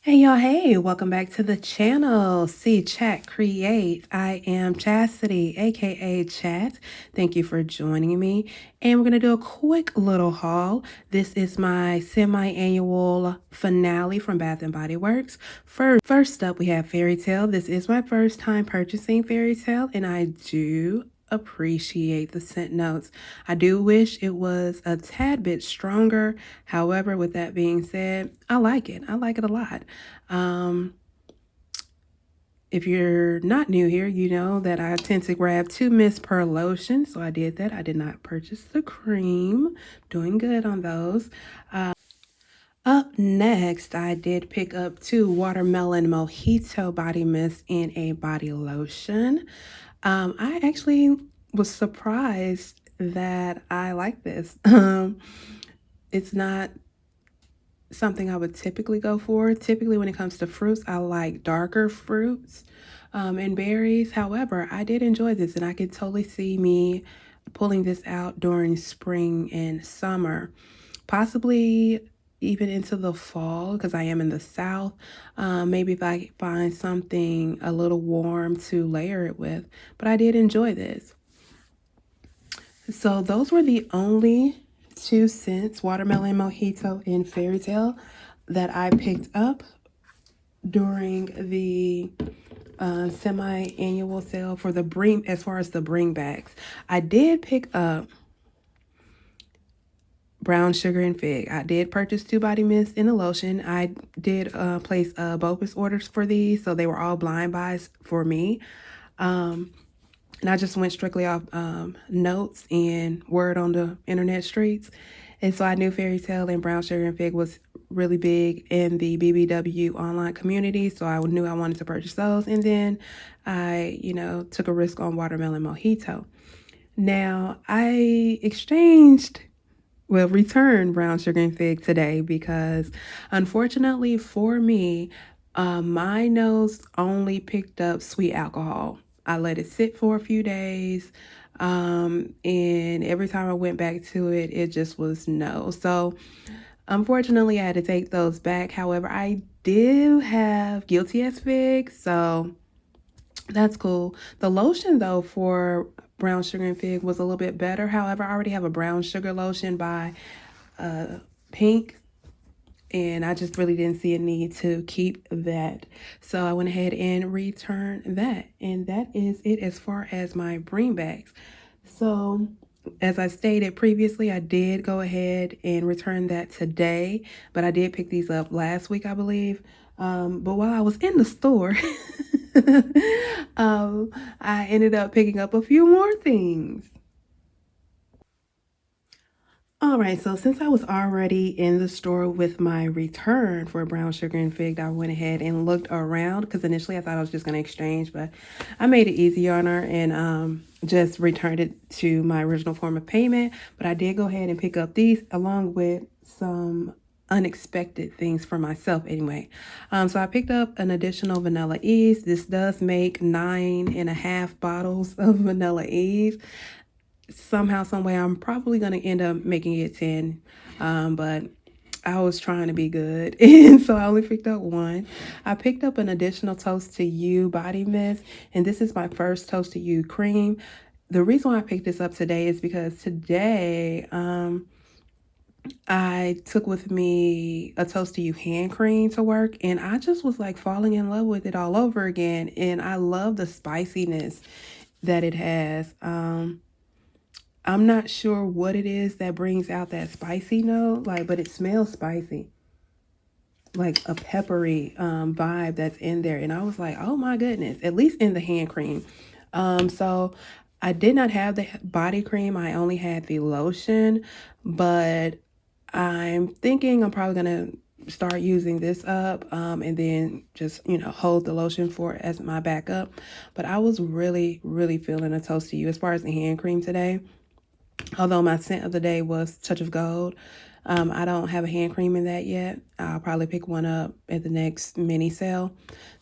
Hey y'all, hey, welcome back to the channel. See, Chat Create. I am Chastity, aka Chat. Thank you for joining me. And we're going to do a quick little haul. This is my semi-annual finale from Bath and Body Works. First up, we have Fairy Tale. This is my first time purchasing Fairy Tale, and I do appreciate the scent notes. I do wish it was a tad bit stronger. However, with that being said, I like it. I like it a lot. Um, if you're not new here, you know that I tend to grab 2 mist per lotion. So I did that. I did not purchase the cream. Doing good on those. Up next, I did pick up 2 watermelon mojito body mist and a body lotion. I actually was surprised that I like this. It's not something I would typically go for. Typically, when it comes to fruits, I like darker fruits and berries. However, I did enjoy this, and I could totally see me pulling this out during spring and summer, possibly even into the fall because I am in the South. Maybe if I find something a little warm to layer it with. But I did enjoy this. So those were the only 2 scents, watermelon mojito and fairy tale, that I picked up during the semi-annual sale for the bring, as far as the bring backs. I did pick up brown sugar and fig. I did purchase 2 body mists and a lotion. I did place bogus orders for these, so they were all blind buys for me. And I just went strictly off notes and word on the internet streets. And so I knew Fairy Tale and Brown Sugar and Fig was really big in the BBW online community. So I knew I wanted to purchase those. And then I, took a risk on Watermelon Mojito. Now I returned Brown Sugar and Fig today because unfortunately for me, my nose only picked up sweet alcohol. I let it sit for a few days. And every time I went back to it, it just was no. So unfortunately, I had to take those back. However, I do have Guilty as Fig, so that's cool. The lotion, though, for brown sugar and fig was a little bit better. However, I already have a brown sugar lotion by Pink, and I just really didn't see a need to keep that. So I went ahead and returned that. And that is it as far as my bring backs. So as I stated previously, I did go ahead and return that today, but I did pick these up last week, I believe. But while I was in the store, I ended up picking up a few more things. All right, so since I was already in the store with my return for brown sugar and fig, I went ahead and looked around because initially I thought I was just going to exchange, but I made it easy on her and just returned it to my original form of payment. But I did go ahead and pick up these along with some unexpected things for myself anyway. So I picked up an additional vanilla ease. This does make 9.5 bottles of vanilla ease. Somehow, some way, I'm probably going to end up making it 10. But I was trying to be good. And so I only picked up 1. I picked up an additional Toast to You body mist. And this is my first Toast to You cream. The reason why I picked this up today is because today I took with me a Toast to You hand cream to work. And I just was like falling in love with it all over again. And I love the spiciness that it has. I'm not sure what it is that brings out that spicy note, but it smells spicy, like a peppery vibe that's in there. And I was like, oh my goodness, at least in the hand cream. So I did not have the body cream. I only had the lotion, but I'm thinking I'm probably going to start using this up and then just, hold the lotion for as my backup. But I was really, really feeling a Toast to You as far as the hand cream today. Although my scent of the day was Touch of Gold. I don't have a hand cream in that yet. I'll probably pick one up at the next mini sale.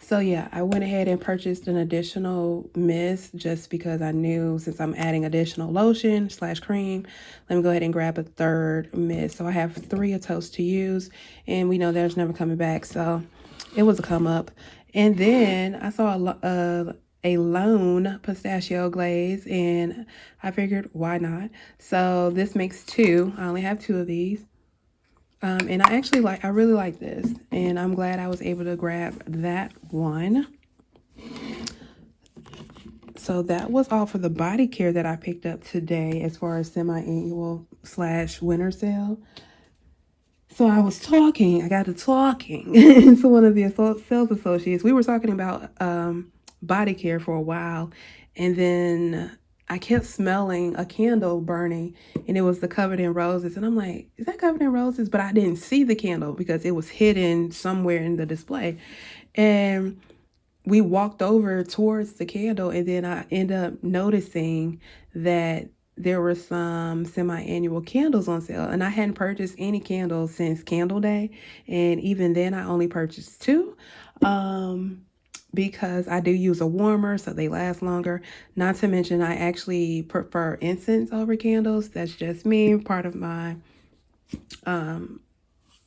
So yeah, I went ahead and purchased an additional mist just because I knew since I'm adding additional lotion / cream, let me go ahead and grab a 3rd mist. So I have 3 of Toast to Use, and we know there's never coming back. So It was a come up. And then I saw a lone pistachio glaze, and I figured, why not? So this makes two. I only have two of these. And I really like this, and I'm glad I was able to grab that one. So that was all for the body care that I picked up today as far as semi-annual / winter sale. So I got to talking to one of the sales associates. We were talking about body care for a while, and then I kept smelling a candle burning, and it was the covered in roses. And I'm like, is that covered in roses? But I didn't see the candle because it was hidden somewhere in the display. And we walked over towards the candle, and then I ended up noticing that there were some semi-annual candles on sale, and I hadn't purchased any candles since Candle Day, and even then I only purchased two because I do use a warmer so they last longer. Not to mention I actually prefer incense over candles. That's just me, part of my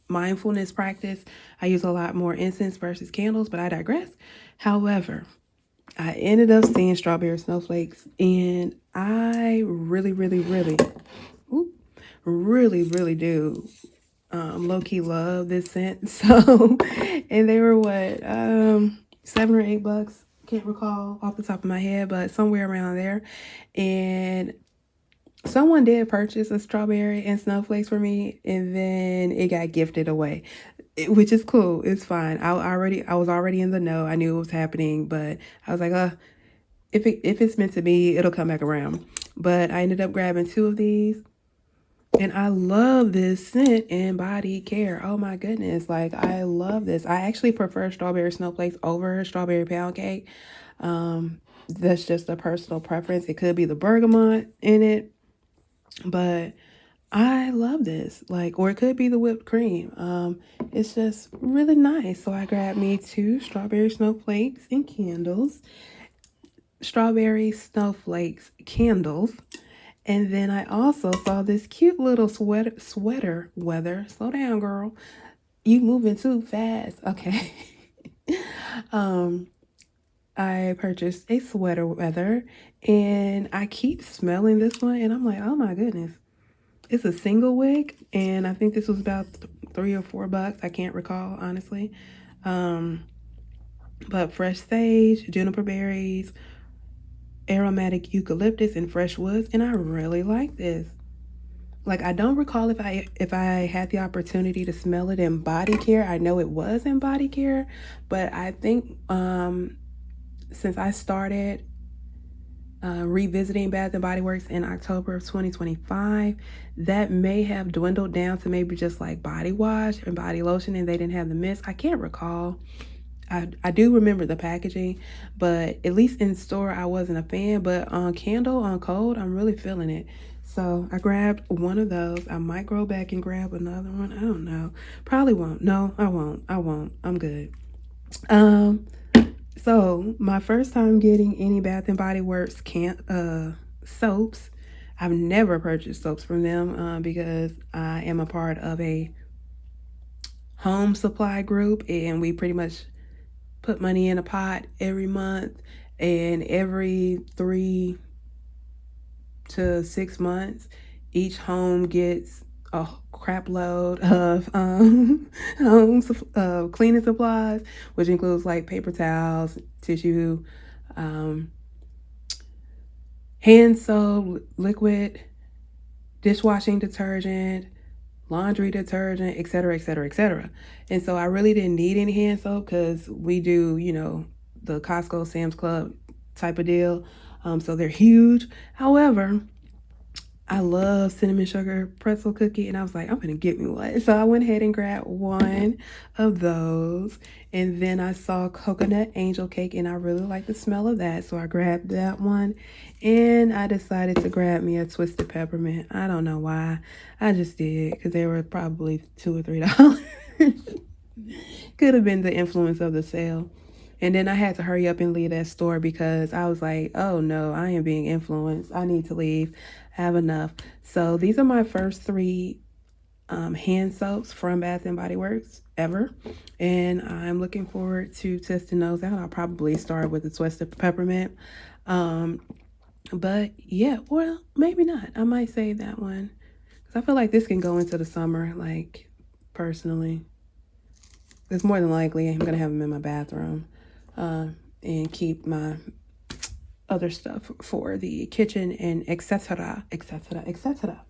mindfulness practice. I use a lot more incense versus candles, but I digress. However, I ended up seeing strawberry snowflakes, and I really, really, really, really do low-key love this scent. So, and they were what, $7 or $8? Can't recall off the top of my head, but somewhere around there. And someone did purchase a strawberry and snowflakes for me, and then it got gifted away, which is cool. It's fine. I was already in the know. I knew it was happening, but I was like, if it's meant to be, it'll come back around. But I ended up grabbing two of these, and I love this scent and body care. Oh my goodness, like I love this. I actually prefer strawberry snowflakes over strawberry pound cake. That's just a personal preference. It could be the bergamot in it, but I love this, like, or it could be the whipped cream. It's just really nice. So I grabbed me two strawberry snowflakes and candles, strawberry snowflakes candles. And then I also saw this cute little sweater weather. Slow down, girl. You moving too fast. Okay. I purchased a sweater weather, and I keep smelling this one, and I'm like, oh my goodness. It's a single wick, and I think this was about $3 or $4. I can't recall, honestly. But fresh sage, juniper berries, aromatic eucalyptus, and fresh woods, and I really like this. Like, I don't recall if I had the opportunity to smell it in body care. I know it was in body care, but I think since I started revisiting Bath and Body Works in October of 2025, that may have dwindled down to maybe just like body wash and body lotion, and they didn't have the mist. I can't recall. I do remember the packaging, but at least in store I wasn't a fan. But on candle, on cold, I'm really feeling it. So I grabbed one of those. I might go back and grab another one. I don't know. Probably won't. No, I won't. I'm good. So my first time getting any Bath and Body Works soaps. I've never purchased soaps from them because I am a part of a home supply group, and we pretty much put money in a pot every month, and every 3 to 6 months each home gets a crap load of cleaning supplies, which includes like paper towels, tissue, hand soap, liquid, dishwashing detergent, laundry detergent, etc., etc., etc. And so I really didn't need any hand soap because we do, the Costco, Sam's Club type of deal. So they're huge. However, I love cinnamon sugar pretzel cookie, and I was like, I'm gonna get me one. So I went ahead and grabbed one of those, and then I saw coconut angel cake, and I really like the smell of that, so I grabbed that one. And I decided to grab me a twisted peppermint. I don't know why, I just did, because they were probably $2 or $3. Could have been the influence of the sale. And then I had to hurry up and leave that store because I was like, oh no, I am being influenced. I need to leave. I have enough. So these are my first 3 hand soaps from Bath and Body Works ever, and I'm looking forward to testing those out. I'll probably start with the Twisted Peppermint, but yeah, well, maybe not. I might save that one because I feel like this can go into the summer. Like personally, it's more than likely I'm gonna have them in my bathroom, and keep my other stuff for the kitchen and etc. etc. etc.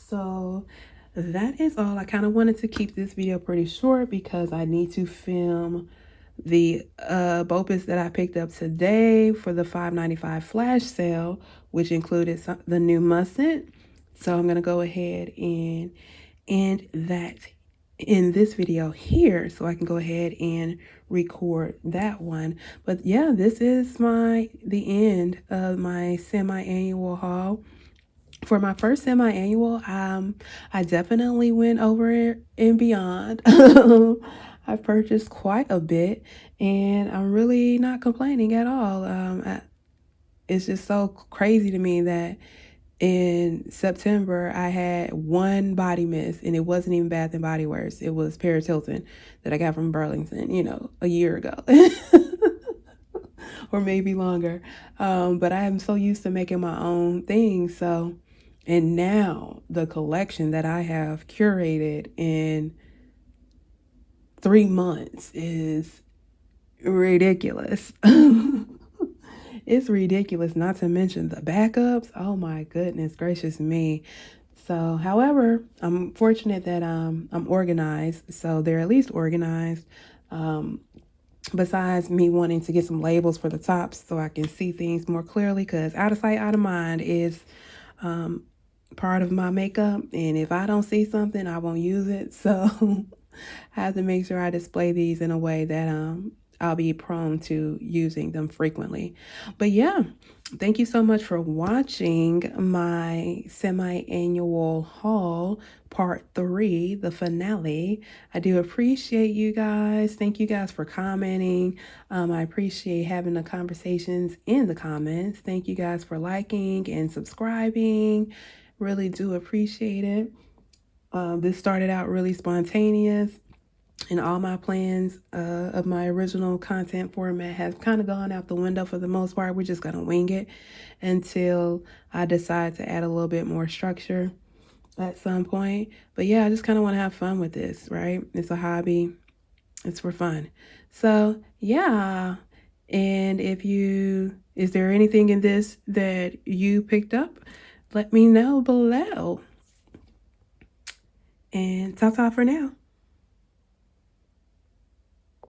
So that is all. I kind of wanted to keep this video pretty short because I need to film the BOPIS that I picked up today for the $5.95 flash sale, which included the new mustard. So I'm going to go ahead and end that in this video here so I can go ahead and record that one. But yeah, this is the end of my semi-annual haul. For my first semi-annual, I definitely went over and beyond. I purchased quite a bit, and I'm really not complaining at all. It's just so crazy to me that in September I had one body mist, and it wasn't even Bath and Body Works. It was Paris Hilton that I got from Burlington, a year ago. Or maybe longer. But I am so used to making my own things. And now the collection that I have curated in 3 months is ridiculous. It's ridiculous, not to mention the backups. Oh my goodness gracious me. So, however, I'm fortunate that I'm organized. So they're at least organized. Besides me wanting to get some labels for the tops so I can see things more clearly, because out of sight, out of mind is part of my makeup. And if I don't see something, I won't use it. So I have to make sure I display these in a way that I'll be prone to using them frequently. But yeah, thank you so much for watching my semi-annual haul part 3, the finale. I do appreciate you guys. Thank you guys for commenting. I appreciate having the conversations in the comments. Thank you guys for liking and subscribing. Really do appreciate it. This started out really spontaneous, and all my plans of my original content format has kind of gone out the window for the most part. We're just going to wing it until I decide to add a little bit more structure at some point. But yeah, I just kind of want to have fun with this, right? It's a hobby. It's for fun. So yeah. And is there anything in this that you picked up? Let me know below. And ta-ta for now.